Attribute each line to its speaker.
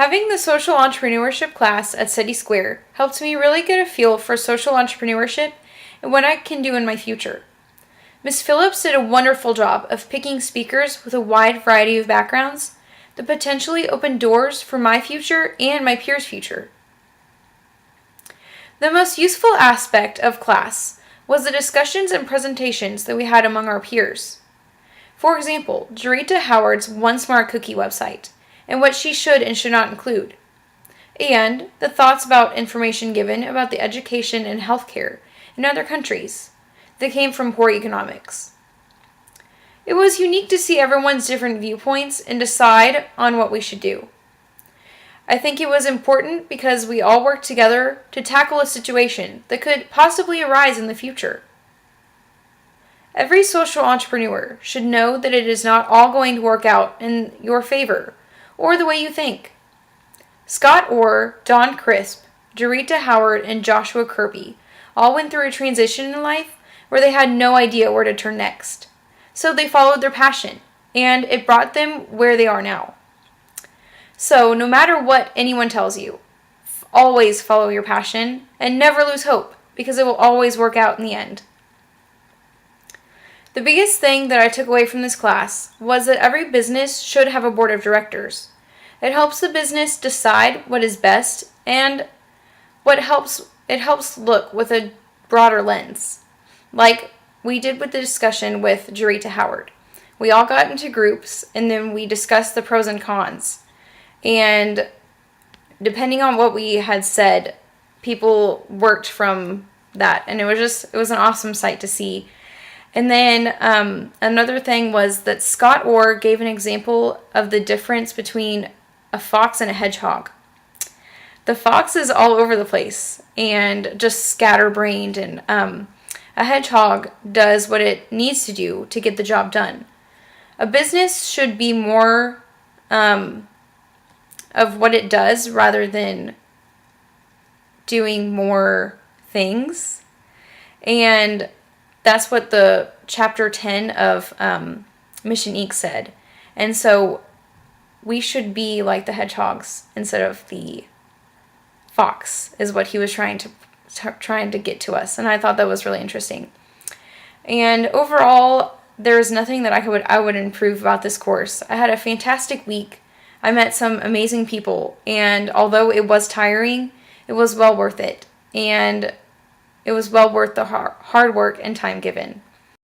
Speaker 1: Having the social entrepreneurship class at City Square helped me really get a feel for social entrepreneurship and what I can do in my future. Ms. Phillips did a wonderful job of picking speakers with a wide variety of backgrounds that potentially opened doors for my future and my peers' future. The most useful aspect of class was the discussions and presentations that we had among our peers. For example, Jarita Howard's One Smart Cookie website and what she should and should not include, and the thoughts about information given about the education and healthcare in other countries that came from poor economics. It was unique to see everyone's different viewpoints and decide on what we should do. I think it was important because we all worked together to tackle a situation that could possibly arise in the future. Every social entrepreneur should know that it is not all going to work out in your favor or the way you think. Scott Orr, Don Crisp, Jarita Howard, and Joshua Kirby all went through a transition in life where they had no idea where to turn next. So they followed their passion, and it brought them where they are now. So no matter what anyone tells you, always follow your passion and never lose hope, because it will always work out in the end. The biggest thing that I took away from this class was that every business should have a board of directors. It helps the business decide what is best, and it helps look with a broader lens, like we did with the discussion with Jarita Howard. We all got into groups, and then we discussed the pros and cons. And depending on what we had said, people worked from that. And it was an awesome sight to see. And then another thing was that Scott Orr gave an example of the difference between a fox and a hedgehog. The fox is all over the place and just scatterbrained, and a hedgehog does what it needs to do to get the job done. A business should be more of what it does rather than doing more things. And that's what the chapter 10 of Mission Inc. said. And so we should be like the hedgehogs instead of the fox, is what he was trying to get to us. And I thought that was really interesting. And overall, there is nothing that I would improve about this course. I had a fantastic week. I met some amazing people, and although it was tiring, it was well worth it. And it was well worth the hard work and time given.